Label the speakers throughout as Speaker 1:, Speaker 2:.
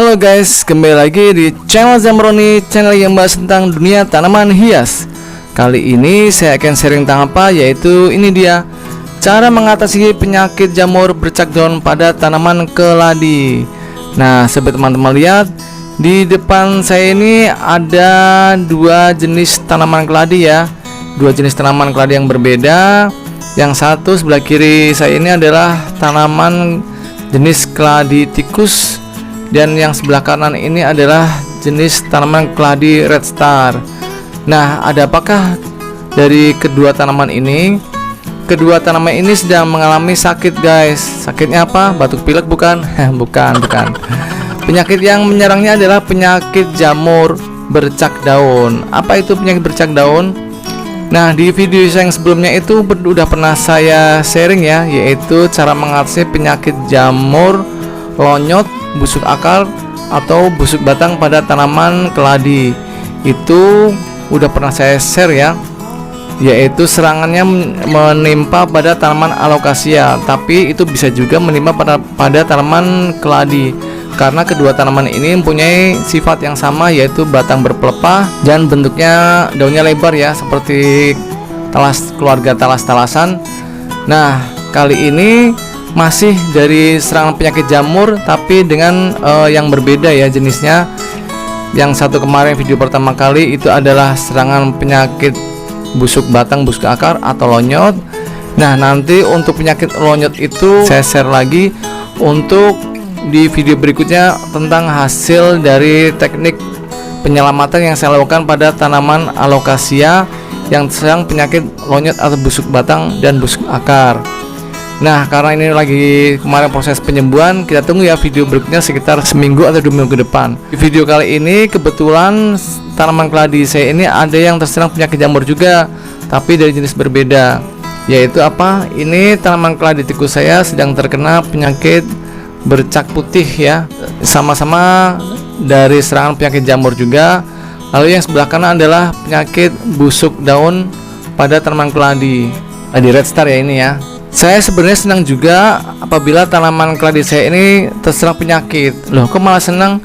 Speaker 1: Halo guys, kembali lagi di channel Zamroni, channel yang bahas tentang dunia tanaman hias. Kali ini saya akan sharing tentang apa, yaitu ini dia cara mengatasi penyakit jamur bercak daun pada tanaman keladi. Nah, sobat teman-teman, lihat di depan saya ini ada dua jenis tanaman keladi ya. Dua jenis tanaman keladi yang berbeda. Yang satu sebelah kiri saya ini adalah tanaman jenis keladi tikus, dan yang sebelah kanan ini adalah jenis tanaman keladi red star. Nah, ada apakah dari kedua tanaman ini? Kedua tanaman ini sedang mengalami sakit guys. Sakitnya apa? Batuk pilek bukan? bukan. Penyakit yang menyerangnya adalah penyakit jamur bercak daun. Apa itu penyakit bercak daun? Nah, di video yang sebelumnya itu udah pernah saya sharing ya, yaitu cara mengatasi penyakit jamur lonyot, busuk akar, atau busuk batang pada tanaman keladi. Itu udah pernah saya share ya, yaitu serangannya menimpa pada tanaman alocasia, tapi itu bisa juga menimpa pada tanaman keladi, karena kedua tanaman ini mempunyai sifat yang sama, yaitu batang berpelepah dan bentuknya daunnya lebar ya, seperti keluarga talas-talasan. Nah, kali ini masih dari serangan penyakit jamur, tapi dengan yang berbeda ya jenisnya. Yang satu kemarin video pertama kali itu adalah serangan penyakit busuk batang, busuk akar atau lonyot. Nah, nanti untuk penyakit lonyot itu saya share lagi untuk di video berikutnya tentang hasil dari teknik penyelamatan yang saya lakukan pada tanaman alocasia yang terserang penyakit lonyot atau busuk batang dan busuk akar. Nah, karena ini lagi kemarin proses penyembuhan, kita tunggu ya video berikutnya sekitar seminggu atau 2 minggu ke depan. Di video kali ini kebetulan tanaman keladi saya ini ada yang terserang penyakit jamur juga, tapi dari jenis berbeda. Yaitu apa? Ini tanaman keladi tikus saya sedang terkena penyakit bercak putih ya, sama-sama dari serangan penyakit jamur juga. Lalu yang sebelah kanan adalah penyakit busuk daun pada tanaman keladi red star ya ini ya. Saya sebenarnya senang juga apabila tanaman keladi saya ini terserang penyakit. Loh, kok malah senang?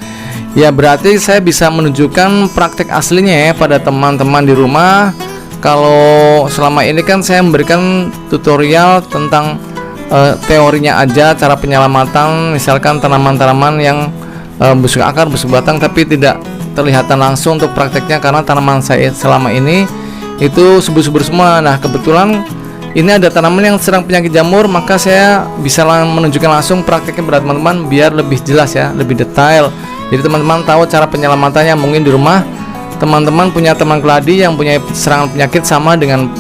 Speaker 1: Ya berarti saya bisa menunjukkan praktek aslinya ya pada teman-teman di rumah. Kalau selama ini kan saya memberikan tutorial tentang teorinya aja, cara penyelamatan misalkan tanaman-tanaman yang busuk akar, busuk batang, tapi tidak terlihatan langsung untuk prakteknya karena tanaman saya selama ini itu subur-subur semua. Nah, kebetulan ini ada tanaman yang serang penyakit jamur, maka saya bisa menunjukkan langsung prakteknya pada teman-teman biar lebih jelas ya, lebih detail. Jadi teman-teman tahu cara penyelamatannya. Mungkin di rumah teman-teman punya teman keladi yang punya serangan penyakit sama dengan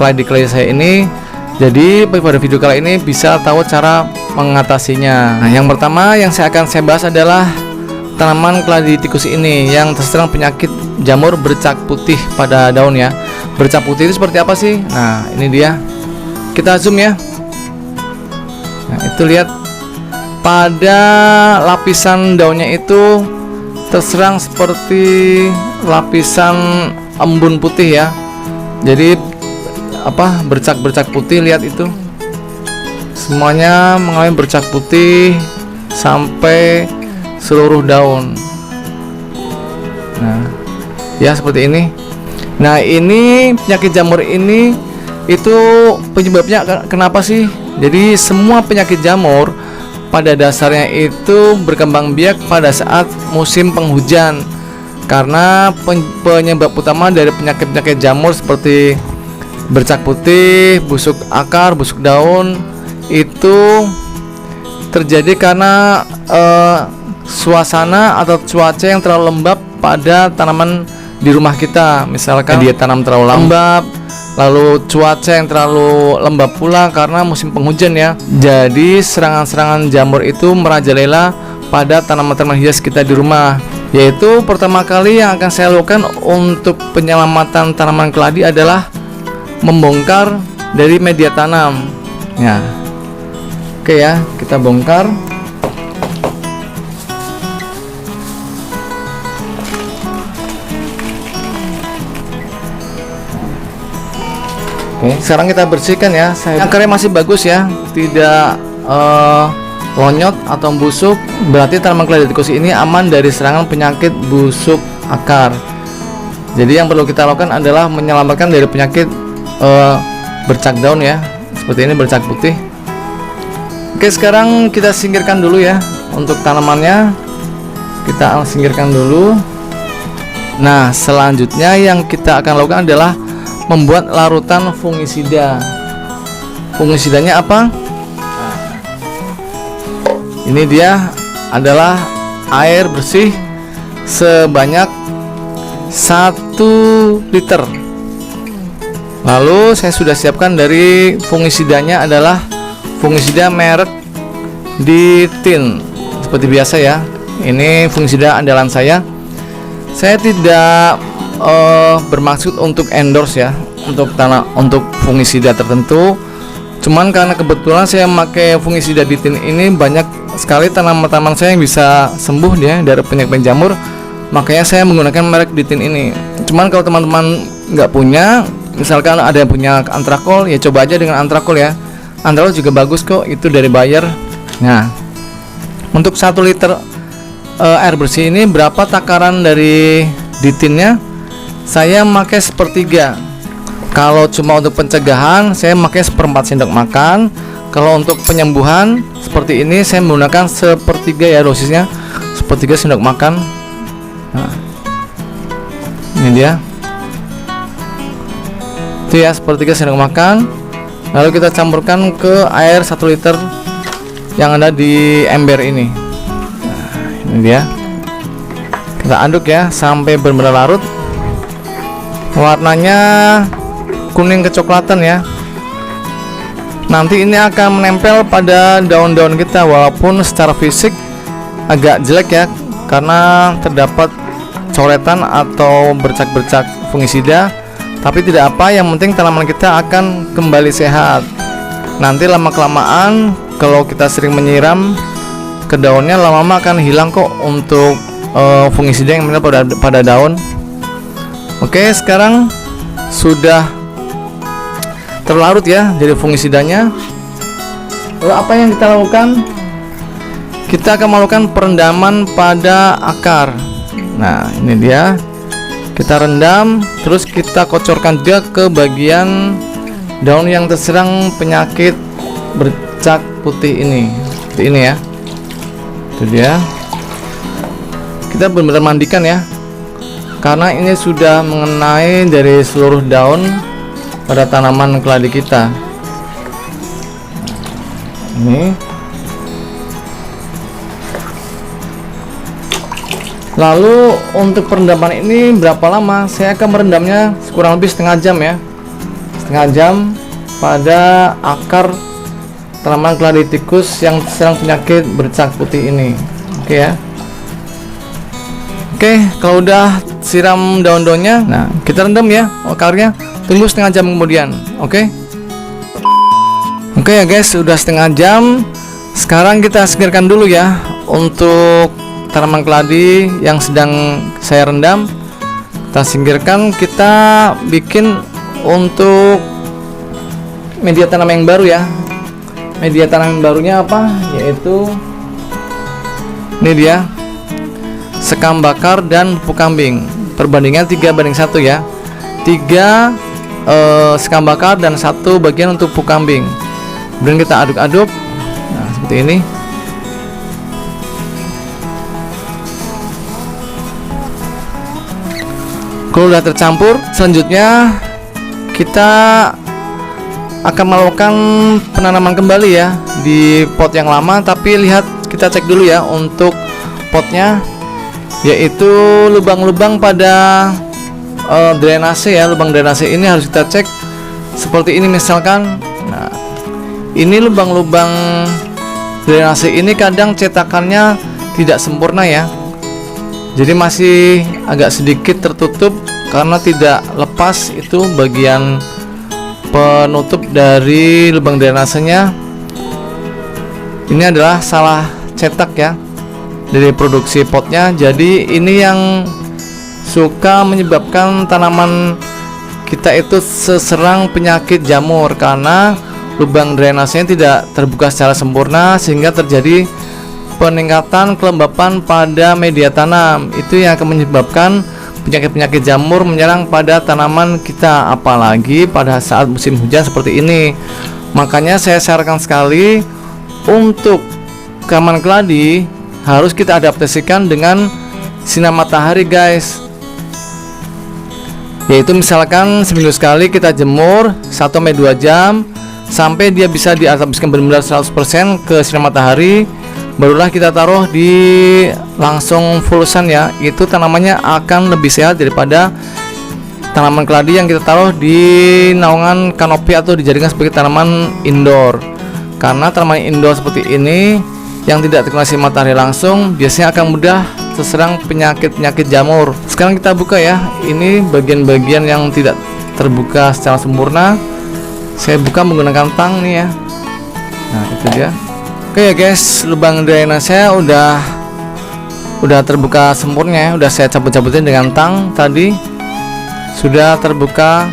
Speaker 1: keladi-keladi saya ini. Jadi pada video kali ini bisa tahu cara mengatasinya. Nah, yang pertama yang akan saya bahas adalah tanaman keladi tikus ini yang terserang penyakit jamur bercak putih pada daun ya. Bercak putih itu seperti apa sih? Nah, ini dia. Kita zoom ya. Nah, itu lihat pada lapisan daunnya itu terserang seperti lapisan embun putih ya. Jadi apa? Bercak-bercak putih, lihat itu. Semuanya mengalami bercak putih sampai seluruh daun. Nah, ya seperti ini. Nah, ini penyakit jamur ini itu penyebabnya kenapa sih? Jadi semua penyakit jamur pada dasarnya itu berkembang biak pada saat musim penghujan. Karena penyebab utama dari penyakit-penyakit jamur seperti bercak putih, busuk akar, busuk daun itu terjadi karena suasana atau cuaca yang terlalu lembab pada tanaman di rumah kita. Misalkan dia tanam terlalu lembab, lalu cuaca yang terlalu lembab pula karena musim penghujan ya. Jadi serangan-serangan jamur itu merajalela pada tanaman-tanaman hias kita di rumah. Yaitu pertama kali yang akan saya lakukan untuk penyelamatan tanaman keladi adalah membongkar dari media tanam ya. Oke ya, kita bongkar. Oke, sekarang kita bersihkan ya. Akarnya masih bagus ya, tidak lonyot atau busuk, berarti tanaman keladi tikus ini aman dari serangan penyakit busuk akar. Jadi yang perlu kita lakukan adalah menyelamatkan dari penyakit bercak daun ya, seperti ini bercak putih. Oke, sekarang kita singkirkan dulu ya untuk tanamannya, kita singkirkan dulu. Nah, selanjutnya yang kita akan lakukan adalah membuat larutan fungisida. Fungisidanya apa? Ini dia adalah air bersih sebanyak 1 liter. Lalu saya sudah siapkan dari fungisidanya adalah fungisida merek di tin seperti biasa ya. Ini fungisida andalan saya. Saya tidak bermaksud untuk endorse ya untuk fungisida tertentu. Cuman karena kebetulan saya memakai fungisida di tin ini, banyak sekali tanaman-tanaman saya yang bisa sembuh dia dari penyakit jamur. Makanya saya menggunakan merek di tin ini. Cuman kalau teman-teman nggak punya, misalkan ada yang punya antrakol, ya coba aja dengan antrakol ya. Antrakol juga bagus kok, itu dari Bayer. Nah, untuk 1 liter air bersih ini berapa takaran dari di tinnya? Saya pakai 1/3. Kalau cuma untuk pencegahan, saya pakai 1/4 sendok makan. Kalau untuk penyembuhan seperti ini, saya menggunakan 1/3 ya dosisnya, 1/3 sendok makan. Nah, ini dia. Itu ya, 1/3 sendok makan. Lalu kita campurkan ke air 1 liter yang ada di ember ini. Nah, ini dia. Kita aduk ya sampai benar-benar larut. Warnanya kuning kecoklatan ya. Nanti ini akan menempel pada daun-daun kita, walaupun secara fisik agak jelek ya, karena terdapat coretan atau bercak-bercak fungisida. Tapi tidak apa, yang penting tanaman kita akan kembali sehat. Nanti lama-kelamaan kalau kita sering menyiram ke daunnya, lama-lama akan hilang kok untuk fungisida yang menempel pada daun. Oke, sekarang sudah terlarut ya jadi fungisidanya. Lalu apa yang kita lakukan? Kita akan melakukan perendaman pada akar. Nah, ini dia. Kita rendam, terus kita kocorkan dia ke bagian daun yang terserang penyakit bercak putih ini. Seperti ini ya. Itu dia. Kita benar-benar mandikan ya, karena ini sudah mengenai dari seluruh daun pada tanaman keladi kita. Ini. Lalu untuk perendaman ini berapa lama? Saya akan merendamnya kurang lebih setengah jam ya. Setengah jam pada akar tanaman keladi tikus yang terserang penyakit bercak putih ini. Oke ya. Oke, kalau udah siram daun-daunnya, nah kita rendam ya akarnya. Tunggu setengah jam kemudian. Oke. Oke ya guys, udah setengah jam. Sekarang kita segarkan dulu ya untuk tanaman keladi yang sedang saya rendam. Kita singkirkan, kita bikin untuk media tanam yang baru ya. Media tanam yang barunya apa? Yaitu ini dia, sekam bakar dan pupuk kambing. Perbandingan 3:1 ya. 3 sekam bakar dan 1 bagian untuk pupuk kambing. Kemudian kita aduk-aduk. Nah, seperti ini. Kalau sudah tercampur, selanjutnya kita akan melakukan penanaman kembali ya di pot yang lama. Tapi lihat, kita cek dulu ya untuk potnya, yaitu lubang-lubang pada drainase ya. Lubang drainase ini harus kita cek seperti ini misalkan. Nah, ini lubang-lubang drainase ini kadang cetakannya tidak sempurna ya. Jadi masih agak sedikit tertutup karena tidak lepas itu bagian penutup dari lubang drainasenya. Ini adalah salah cetak ya dari produksi potnya. Jadi ini yang suka menyebabkan tanaman kita itu seserang penyakit jamur, karena lubang drainasenya tidak terbuka secara sempurna sehingga terjadi peningkatan kelembapan pada media tanam. Itu yang akan menyebabkan penyakit-penyakit jamur menyerang pada tanaman kita, apalagi pada saat musim hujan seperti ini. Makanya saya sarankan sekali untuk tanaman keladi harus kita adaptasikan dengan sinar matahari guys, yaitu misalkan seminggu sekali kita jemur 1-2 jam sampai dia bisa diadaptasikan benar-benar 100% ke sinar matahari, barulah kita taruh di langsung full sun ya. Itu tanamannya akan lebih sehat daripada tanaman keladi yang kita taruh di naungan kanopi atau dijadikan sebagai tanaman indoor. Karena tanaman indoor seperti ini yang tidak terkena sinar matahari langsung biasanya akan mudah terserang penyakit-penyakit jamur. Sekarang kita buka ya, ini bagian-bagian yang tidak terbuka secara sempurna. Saya buka menggunakan tang nih ya. Nah itu dia. Oke ya guys, lubang drainase saya udah terbuka sempurna ya. Udah saya cabut-cabutin dengan tang tadi, sudah terbuka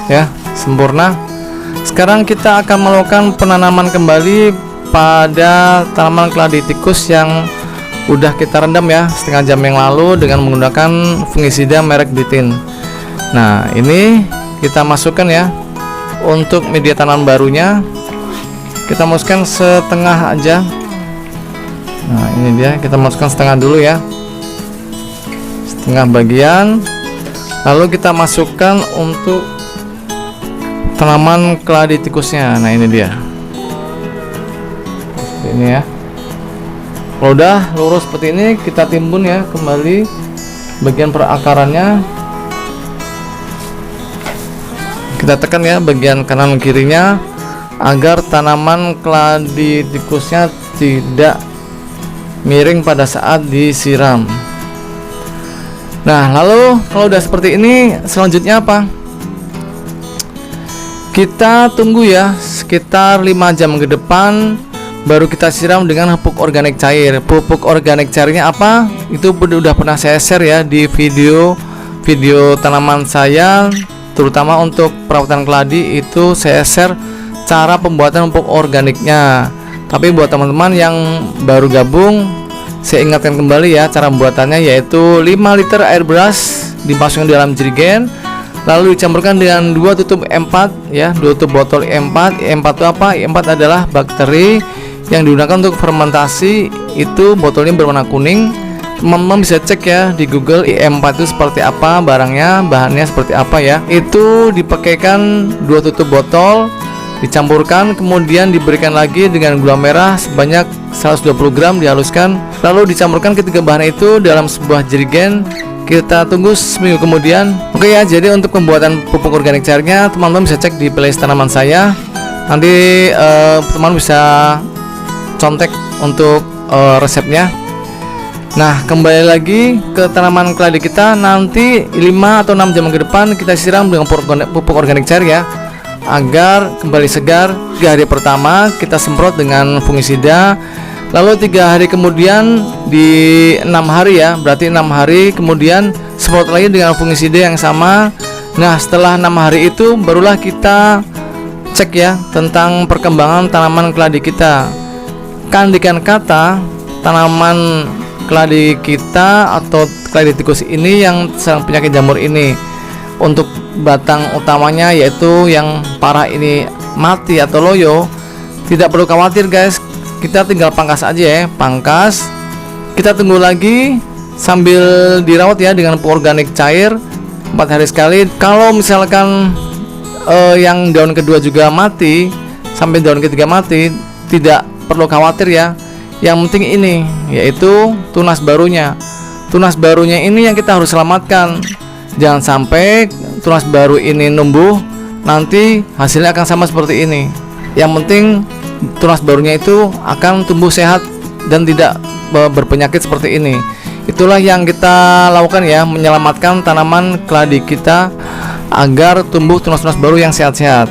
Speaker 1: ya sempurna. Sekarang kita akan melakukan penanaman kembali pada tanaman keladi tikus yang udah kita rendam ya setengah jam yang lalu dengan menggunakan fungisida merek Bitin. Nah ini kita masukkan ya. Untuk media tanam barunya kita masukkan setengah aja. Nah ini dia, kita masukkan setengah dulu ya, setengah bagian. Lalu kita masukkan untuk tanaman keladi tikusnya. Nah ini dia, seperti ini ya. Kalau udah lurus seperti ini, kita timbun ya kembali bagian perakarannya. Kita tekan ya bagian kanan kirinya agar tanaman keladi tikusnya tidak miring pada saat disiram. Nah lalu kalau udah seperti ini, selanjutnya apa? Kita tunggu ya sekitar 5 jam ke depan, baru kita siram dengan pupuk organik cair. Pupuk organik cairnya apa? Itu udah pernah saya share ya di video tanaman saya, terutama untuk perawatan keladi. Itu saya share cara pembuatan pupuk organiknya. Tapi buat teman-teman yang baru gabung, saya ingatkan kembali ya cara pembuatannya, yaitu 5 liter air beras dimasukkan di dalam jerigen, lalu dicampurkan dengan 2 tutup E4 ya, 2 tutup botol E4. E4 itu apa? E4 adalah bakteri yang digunakan untuk fermentasi. Itu botolnya berwarna kuning. Teman-teman bisa cek ya di Google E4 itu seperti apa barangnya, bahannya seperti apa ya. Itu dipakaikan 2 tutup botol, dicampurkan, kemudian diberikan lagi dengan gula merah sebanyak 120 gram, dihaluskan, lalu dicampurkan ketiga bahan itu dalam sebuah jerigen. Kita tunggu seminggu kemudian. Oke ya, jadi untuk pembuatan pupuk organik cairnya teman-teman bisa cek di playlist tanaman saya. Nanti teman bisa contek untuk resepnya. Nah kembali lagi ke tanaman keladi kita, nanti 5 atau 6 jam ke depan kita siram dengan pupuk organik cair ya, agar kembali segar. 3 hari pertama kita semprot dengan fungisida, lalu 3 hari kemudian di 6 hari ya, berarti 6 hari kemudian semprot lagi dengan fungisida yang sama. Nah setelah 6 hari itu barulah kita cek ya tentang perkembangan tanaman keladi kita. Kandikan kata tanaman keladi kita atau keladi tikus ini yang serang penyakit jamur ini, untuk batang utamanya yaitu yang parah ini mati atau loyo, tidak perlu khawatir guys. Kita tinggal pangkas aja ya, pangkas. Kita tunggu lagi sambil dirawat ya dengan pupuk organik cair 4 hari sekali. Kalau misalkan yang daun kedua juga mati sampai daun ketiga mati, tidak perlu khawatir ya. Yang penting ini yaitu tunas barunya. Tunas barunya ini yang kita harus selamatkan. Jangan sampai tunas baru ini numbuh, nanti hasilnya akan sama seperti ini. Yang penting tunas barunya itu akan tumbuh sehat dan tidak berpenyakit seperti ini. Itulah yang kita lakukan ya, menyelamatkan tanaman keladi kita agar tumbuh tunas-tunas baru yang sehat-sehat.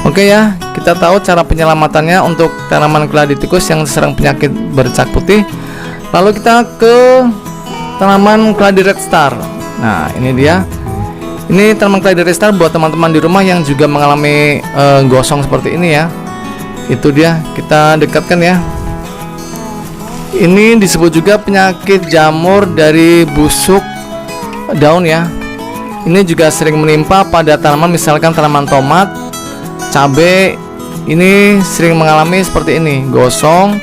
Speaker 1: Oke ya, kita tahu cara penyelamatannya untuk tanaman keladi tikus yang diserang penyakit bercak putih. Lalu kita ke tanaman keladi red star. Nah ini dia. Ini tanaman keladi red star buat teman-teman di rumah yang juga mengalami gosong seperti ini ya. Itu dia, kita dekatkan ya. Ini disebut juga penyakit jamur dari busuk daun ya. Ini juga sering menimpa pada tanaman, misalkan tanaman tomat, cabai. Ini sering mengalami seperti ini, gosong,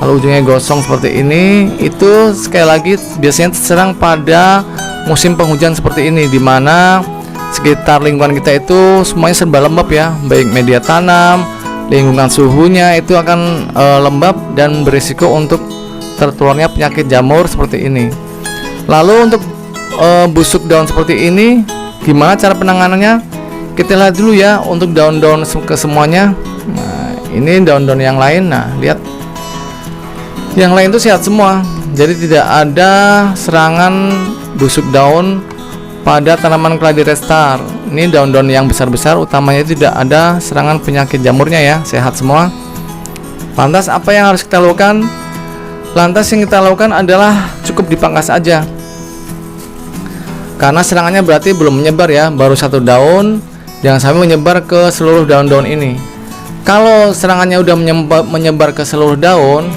Speaker 1: lalu ujungnya gosong seperti ini. Itu sekali lagi biasanya terserang pada musim penghujan seperti ini, dimana sekitar lingkungan kita itu semuanya serba lembab ya, baik media tanam, lingkungan suhunya itu akan lembab dan berisiko untuk tertularnya penyakit jamur seperti ini. Lalu untuk busuk daun seperti ini, gimana cara penanganannya? Kita lihat dulu ya untuk daun-daun ke semuanya. Nah, ini daun-daun yang lain. Nah, lihat, yang lain itu sehat semua, jadi tidak ada serangan busuk daun pada tanaman keladi Red Star. Ini daun-daun yang besar-besar utamanya tidak ada serangan penyakit jamurnya ya, sehat semua. Lantas apa yang harus kita lakukan? Lantas yang kita lakukan adalah cukup dipangkas aja, karena serangannya berarti belum menyebar ya, baru satu daun, jangan sampai menyebar ke seluruh daun-daun ini. Kalau serangannya udah menyebar ke seluruh daun,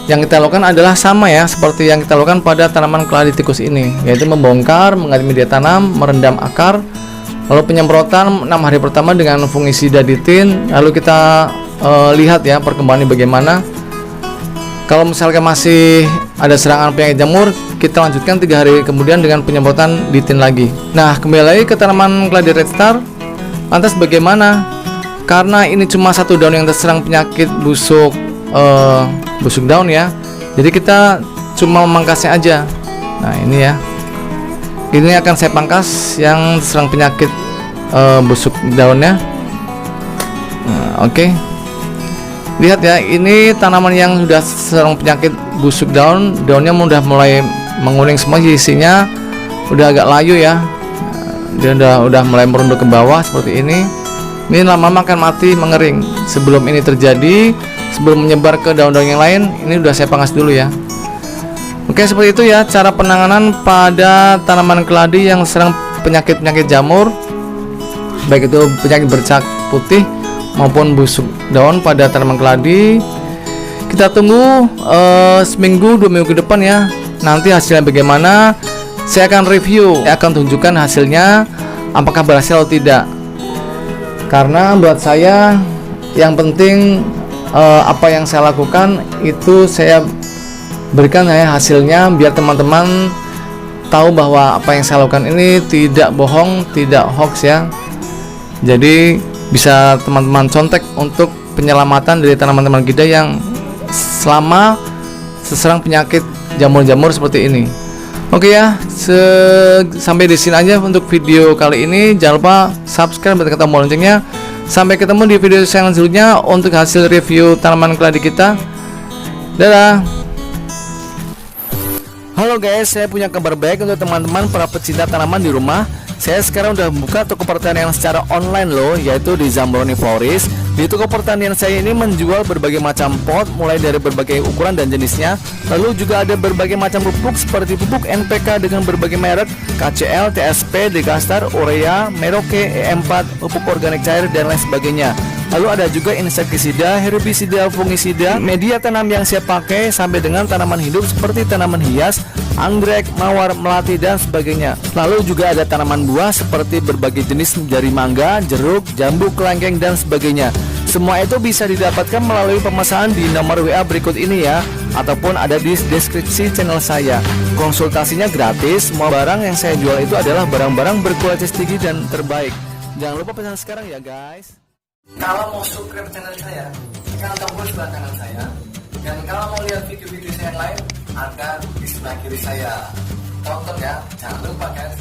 Speaker 1: yang kita lakukan adalah sama ya seperti yang kita lakukan pada tanaman keladi tikus ini, yaitu membongkar, mengganti media tanam, merendam akar, lalu penyemprotan 6 hari pertama dengan fungisida ditin. Lalu kita lihat ya perkembangannya bagaimana. Kalau misalkan masih ada serangan penyakit jamur, kita lanjutkan 3 hari kemudian dengan penyemprotan ditin lagi. Nah, kembali lagi ke tanaman keladi Red Star. Lantas bagaimana? Karena ini cuma satu daun yang terserang penyakit busuk daun ya, jadi kita cuma memangkasnya aja. Nah, ini ya, ini akan saya pangkas yang terserang penyakit busuk daunnya. Nah, oke. Lihat ya, ini tanaman yang sudah serang penyakit busuk daun, daunnya sudah mulai menguning semua, isinya udah agak layu ya. Dia udah mulai merunduk ke bawah seperti ini. Ini lama-lama akan mati, mengering. Sebelum ini terjadi, sebelum menyebar ke daun-daun yang lain, ini udah saya pangkas dulu ya. Oke, seperti itu ya cara penanganan pada tanaman keladi yang serang penyakit-penyakit jamur, baik itu penyakit bercak putih maupun busuk daun pada tanaman keladi. Kita tunggu seminggu 2 minggu ke depan ya. Nanti hasilnya bagaimana, saya akan review, saya akan tunjukkan hasilnya apakah berhasil atau tidak. Karena buat saya yang penting apa yang saya lakukan itu saya berikan ya hasilnya, biar teman-teman tahu bahwa apa yang saya lakukan ini tidak bohong, tidak hoax ya. Jadi bisa teman-teman contek untuk penyelamatan dari tanaman-tanaman kita yang selama terserang penyakit jamur-jamur seperti ini. Oke ya, sampai di sini aja untuk video kali ini. Jangan lupa subscribe dan tekan tombol loncengnya. Sampai ketemu di video selanjutnya untuk hasil review tanaman keladi kita. Dadah. Halo guys, saya punya kabar baik untuk teman-teman para pecinta tanaman di rumah. Saya sekarang udah buka toko pertanian secara online loh, yaitu di Zambroni Florist. Di toko pertanian saya ini menjual berbagai macam pot, mulai dari berbagai ukuran dan jenisnya. Lalu juga ada berbagai macam pupuk seperti pupuk NPK dengan berbagai merek, KCL, TSP, Degastar, Urea, Merauke, E4, pupuk organik cair dan lain sebagainya. Lalu ada juga insektisida, herbisida, fungisida, media tanam yang saya pakai sampai dengan tanaman hidup seperti tanaman hias, anggrek, mawar, melati dan sebagainya. Lalu juga ada tanaman buah seperti berbagai jenis dari mangga, jeruk, jambu, kelengkeng dan sebagainya. Semua itu bisa didapatkan melalui pemesanan di nomor WA berikut ini ya, ataupun ada di deskripsi channel saya. Konsultasinya gratis. Semua barang yang saya jual itu adalah barang-barang berkualitas tinggi dan terbaik. Jangan lupa pesan sekarang ya guys. Kalau mau subscribe channel saya, tekan tombol sebelah kanan saya. Dan kalau mau lihat video-video saya yang lain, ada di sebelah kiri saya. Tonton ya, jangan lupa guys.